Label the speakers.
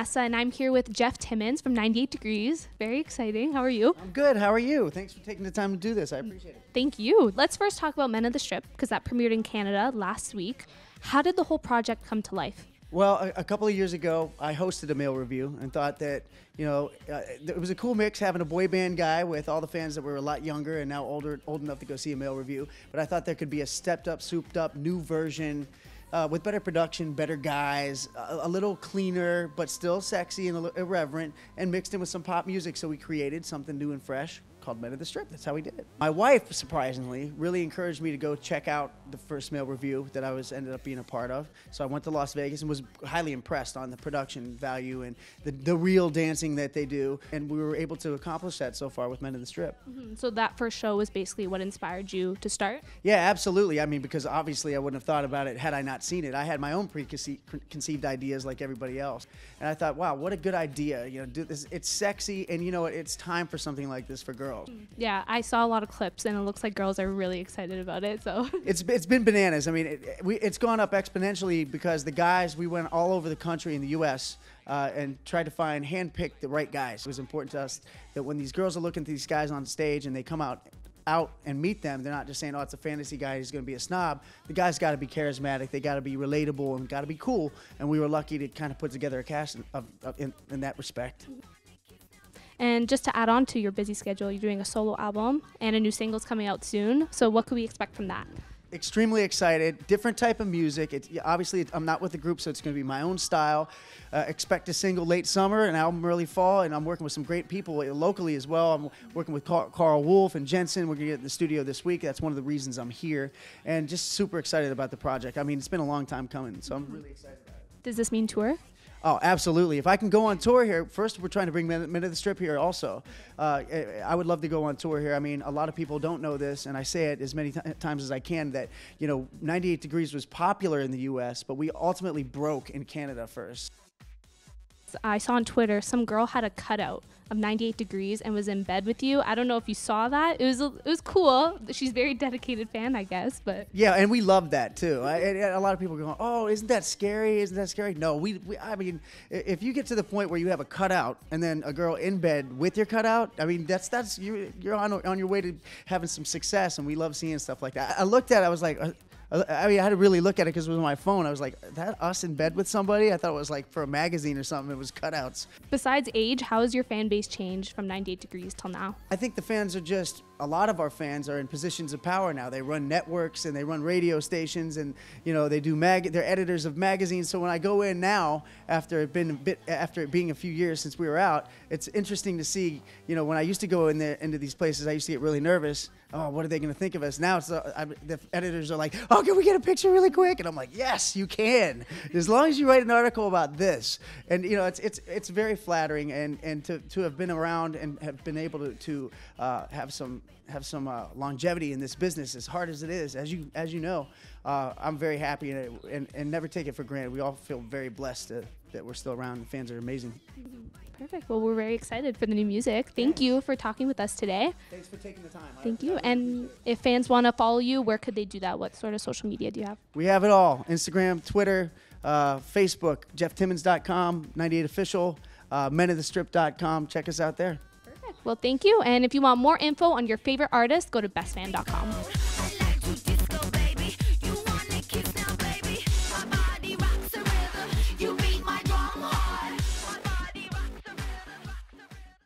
Speaker 1: Vanessa, and I'm here with Jeff Timmons from 98 Degrees. Very exciting. How are you?
Speaker 2: I'm good. How are you? Thanks for taking the time to do this. I appreciate it.
Speaker 1: Thank you. Let's first talk about Men of the Strip, because that premiered in Canada last week. How did the whole project come to life?
Speaker 2: Well, a couple of years ago, I hosted a male review and thought that, it was a cool mix having a boy band guy with all the fans that were a lot younger and now old enough to go see a male review. But I thought there could be a stepped up, souped up, new version with better production, better guys, a little cleaner, but still sexy and a little irreverent, and mixed in with some pop music. So we created something new and fresh called Men of the Strip. That's how we did it. My wife, surprisingly, really encouraged me to go check out the first male review that I ended up being a part of. So I went to Las Vegas and was highly impressed on the production value and the real dancing that they do. And we were able to accomplish that so far with Men of the Strip.
Speaker 1: Mm-hmm. So that first show was basically what inspired you to start?
Speaker 2: Yeah, absolutely. I mean, because obviously I wouldn't have thought about it had I not seen it. I had my own preconceived ideas like everybody else. And I thought, wow, what a good idea. Do this. It's sexy, and it's time for something like this for girls.
Speaker 1: Yeah, I saw a lot of clips, and it looks like girls are really excited about it. So
Speaker 2: it's been bananas. I mean, it's gone up exponentially because the guys, we went all over the country in the U.S. And tried to handpick the right guys. It was important to us that when these girls are looking at these guys on stage and they come out and meet them, they're not just saying, oh, it's a fantasy guy, he's going to be a snob. The guy's got to be charismatic, they got to be relatable, and got to be cool. And we were lucky to kind of put together a cast in that respect.
Speaker 1: And just to add on to your busy schedule, you're doing a solo album and a new single's coming out soon. So what could we expect from that?
Speaker 2: Extremely excited. Different type of music. Obviously, I'm not with the group, so it's going to be my own style. Expect a single late summer, an album early fall, and I'm working with some great people locally as well. I'm working with Carl Wolf and Jensen. We're going to get in the studio this week. That's one of the reasons I'm here, and just super excited about the project. I mean, it's been a long time coming, so I'm really excited about it.
Speaker 1: Does this mean tour?
Speaker 2: Oh, absolutely. If I can go on tour here, first we're trying to bring Men of the Strip here also. I would love to go on tour here. I mean, a lot of people don't know this, and I say it as many times as I can, that 98 Degrees was popular in the U.S., but we ultimately broke in Canada first.
Speaker 1: I saw on Twitter some girl had a cutout of 98 Degrees and was in bed with you. I don't know if you saw that. It was cool. She's a very dedicated fan, I guess. But
Speaker 2: yeah, and we love that too. A lot of people go, "Oh, isn't that scary? Isn't that scary?" No, I mean, if you get to the point where you have a cutout and then a girl in bed with your cutout, I mean, that's you're on your way to having some success, and we love seeing stuff like that. I looked at it, I was like. I mean, I had to really look at it because it was on my phone. I was like, is that us in bed with somebody? I thought it was like for a magazine or something. It was cutouts.
Speaker 1: Besides age, how has your fan base changed from 98 Degrees till now?
Speaker 2: I think the fans are a lot of our fans are in positions of power now. They run networks and they run radio stations, and they do they're editors of magazines. So when I go in now, after it being a few years since we were out, it's interesting to see. When I used to go into these places, I used to get really nervous. Oh, what are they going to think of us? Now the editors are like, oh, can we get a picture really quick? And I'm like, yes, you can, as long as you write an article about this. And it's very flattering, and to have been around and have been able to have some longevity in this business, as hard as it is, as you know. I'm very happy and never take it for granted. We all feel very blessed that we're still around. The fans are amazing.
Speaker 1: Perfect. Well, we're very excited for the new music. Thank you for talking with us today.
Speaker 2: Thanks for taking the time.
Speaker 1: Thank you. And if fans want to follow you, where could they do that? What sort of social media do you have?
Speaker 2: We have it all. Instagram, Twitter, Facebook, JeffTimmons.com, 98official, menofthestrip.com. Check us out there.
Speaker 1: Perfect. Well, thank you. And if you want more info on your favorite artist, go to BestFan.com.